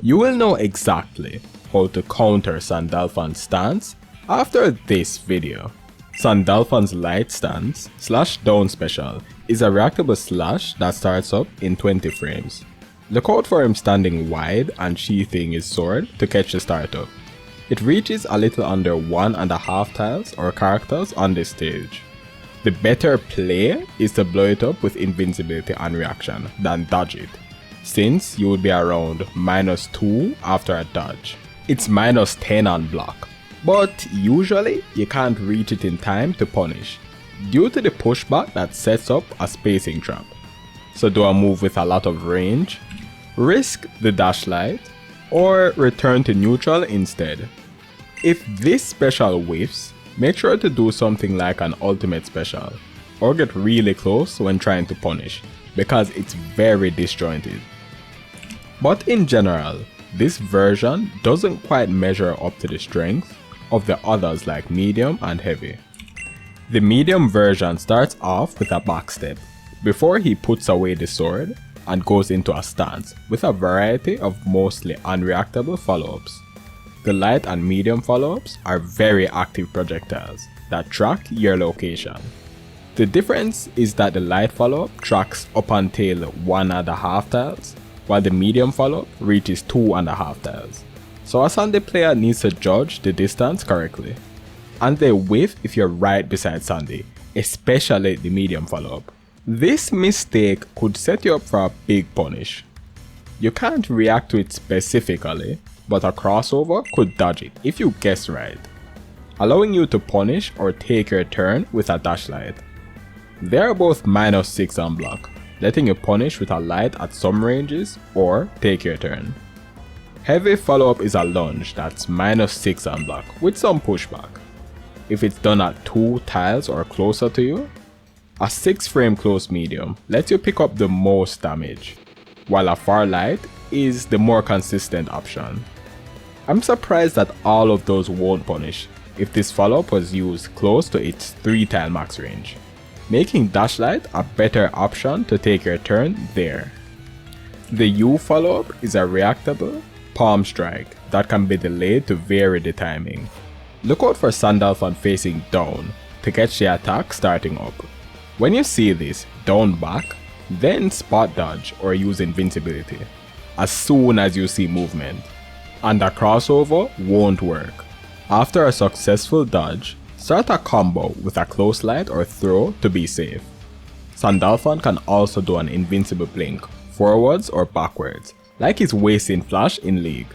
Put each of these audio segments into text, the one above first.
You will know exactly how to counter Sandalphon's stance after this video. Sandalphon's light stance / down special is a reactable slash that starts up in 20 frames. Look out for him standing wide and sheathing his sword to catch the startup. It reaches a little under 1.5 tiles or characters on this stage. The better play is to blow it up with invincibility and reaction than dodge it, since you would be around -2 after a dodge. It's -10 on block, but usually you can't reach it in time to punish, due to the pushback that sets up a spacing trap. So do a move with a lot of range, risk the dash light, or return to neutral instead. If this special whiffs, make sure to do something like an ultimate special, or get really close when trying to punish, because it's very disjointed. But in general, this version doesn't quite measure up to the strength of the others like medium and heavy. The medium version starts off with a backstep, before he puts away the sword and goes into a stance with a variety of mostly unreactable follow-ups. The light and medium follow-ups are very active projectiles that track your location. The difference is that the light follow-up tracks up until 1.5 tiles, while the medium follow-up reaches 2.5 tiles. So a Sandy player needs to judge the distance correctly. And they whiff if you're right beside Sandy, especially the medium follow-up. This mistake could set you up for a big punish. You can't react to it specifically, but a crossover could dodge it if you guess right, allowing you to punish or take your turn with a dash light. They are both -6 on block, letting you punish with a light at some ranges or take your turn. Heavy follow-up is a lunge that's -6 on block with some pushback. If it's done at 2 tiles or closer to you, a 6 frame close medium lets you pick up the most damage, while a far light is the more consistent option. I'm surprised that all of those won't punish if this follow-up was used close to its 3 tile max range, making Dashlight a better option to take your turn there. The U follow-up is a reactable palm strike that can be delayed to vary the timing. Look out for Sandalphon facing down to catch the attack starting up. When you see this, down back, then spot dodge or use invincibility as soon as you see movement. And a crossover won't work. After a successful dodge, start a combo with a close light or throw to be safe. Sandalphon can also do an invincible blink, forwards or backwards, like his wasting flash in League.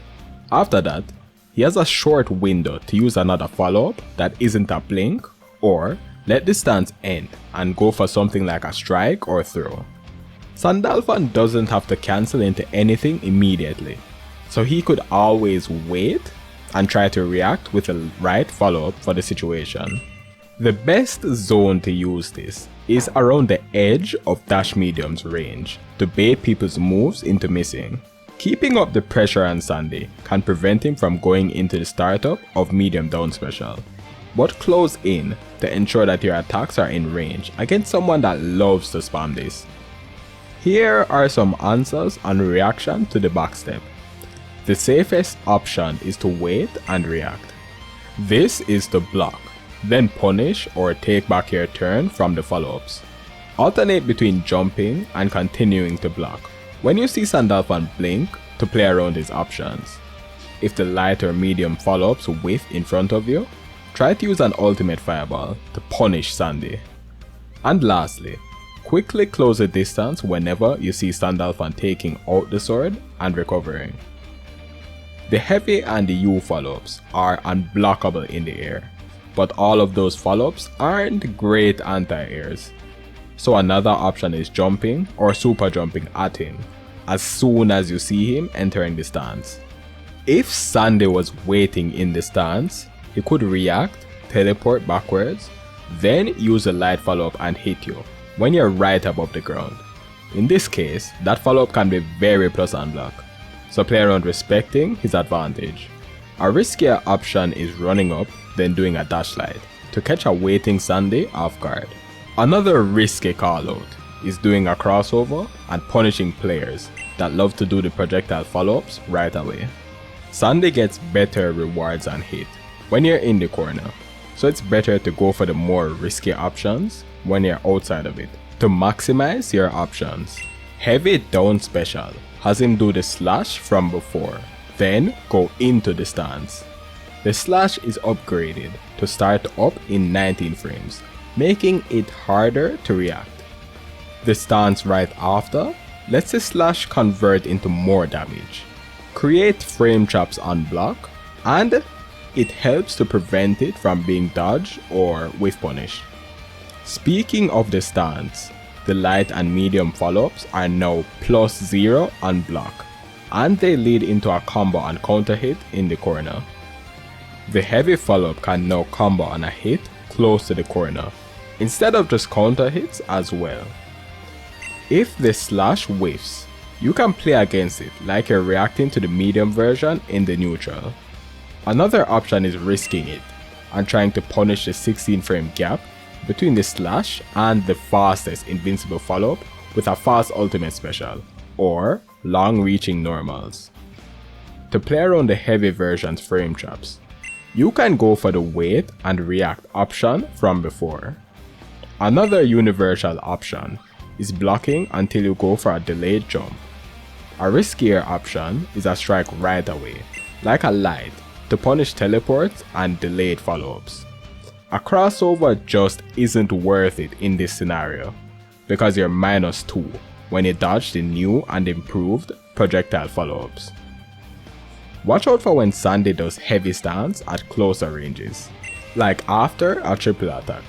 After that, he has a short window to use another follow-up that isn't a blink, or let the stance end and go for something like a strike or throw. Sandalphon doesn't have to cancel into anything immediately, so he could always wait and try to react with the right follow-up for the situation. The best zone to use this is around the edge of Dash Medium's range to bait people's moves into missing. Keeping up the pressure on Sandy can prevent him from going into the startup of Medium Down Special, but close in to ensure that your attacks are in range against someone that loves to spam this. Here are some answers and reaction to the backstep. The safest option is to wait and react. This is to block, then punish or take back your turn from the follow-ups. Alternate between jumping and continuing to block. When you see Sandalphon blink, to play around his options. If the light or medium follow-ups whiff in front of you, try to use an ultimate fireball to punish Sandy. And lastly, quickly close the distance whenever you see Sandalphon taking out the sword and recovering. The heavy and the U follow-ups are unblockable in the air, but all of those follow-ups aren't great anti-airs. So another option is jumping or super jumping at him as soon as you see him entering the stance. If Sandy was waiting in the stance, he could react, teleport backwards, then use a light follow-up and hit you when you're right above the ground. In this case, that follow-up can be very plus on block, so play around respecting his advantage. A riskier option is running up, then doing a dash light to catch a waiting Sandy off guard. Another risky call out is doing a crossover and punishing players that love to do the projectile follow-ups right away. Sandy gets better rewards on hit when you're in the corner, so it's better to go for the more risky options when you're outside of it to maximize your options. Heavy down special has him do the slash from before, then go into the stance. The slash is upgraded to start up in 19 frames, making it harder to react. The stance right after lets the slash convert into more damage, create frame traps on block, and it helps to prevent it from being dodged or whiff punished. Speaking of the stance, the light and medium follow-ups are now +0 on block, and they lead into a combo and counter hit in the corner. The heavy follow-up can now combo on a hit close to the corner, instead of just counter hits as well. If the slash whiffs, you can play against it like you're reacting to the medium version in the neutral. Another option is risking it and trying to punish the 16 frame gap between the slash and the fastest invincible follow-up with a fast ultimate special, or long reaching normals. To play around the heavy version's frame traps, you can go for the wait and react option from before. Another universal option is blocking until you go for a delayed jump. A riskier option is a strike right away, like a light, to punish teleports and delayed follow-ups. A crossover just isn't worth it in this scenario, because you're -2 when you dodge the new and improved projectile follow-ups. Watch out for when Sandy does heavy stance at closer ranges, like after a triple attack,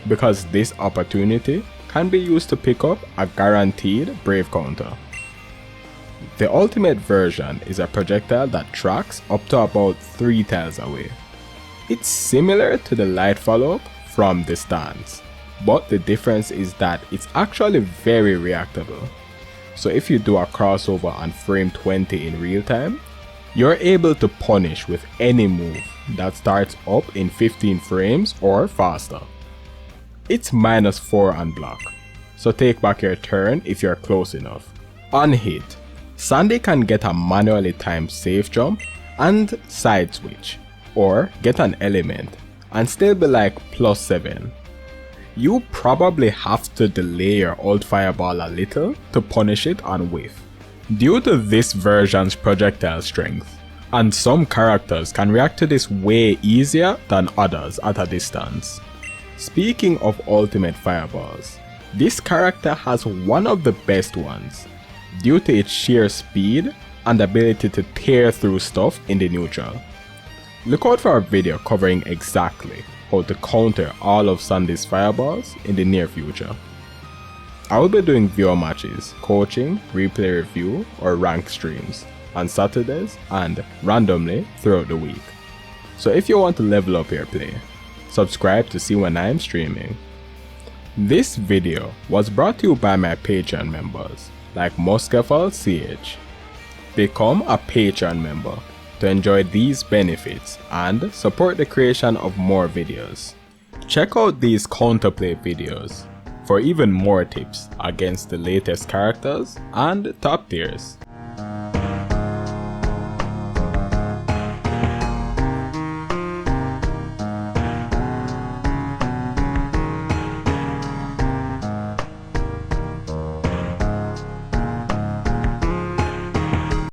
because this opportunity can be used to pick up a guaranteed brave counter. The ultimate version is a projectile that tracks up to about 3 tiles away. It's similar to the light follow-up from the stance, but the difference is that it's actually very reactable. So if you do a crossover on frame 20 in real time, you're able to punish with any move that starts up in 15 frames or faster. It's -4 on block, so take back your turn if you're close enough. On hit, Sandy can get a manually timed safe jump and side switch, or get an element and still be like +7. You probably have to delay your ult fireball a little to punish it on whiff, due to this version's projectile strength, and some characters can react to this way easier than others at a distance. Speaking of ultimate fireballs, this character has one of the best ones, due to its sheer speed and ability to tear through stuff in the neutral. Look out for a video covering exactly how to counter all of Sandy's fireballs in the near future. I will be doing viewer matches, coaching, replay review, or rank streams on Saturdays and randomly throughout the week. So if you want to level up your play, subscribe to see when I am streaming. This video was brought to you by my Patreon members like Muskefal CH. Become a Patreon member to enjoy these benefits and support the creation of more videos. Check out these counterplay videos for even more tips against the latest characters and top tiers.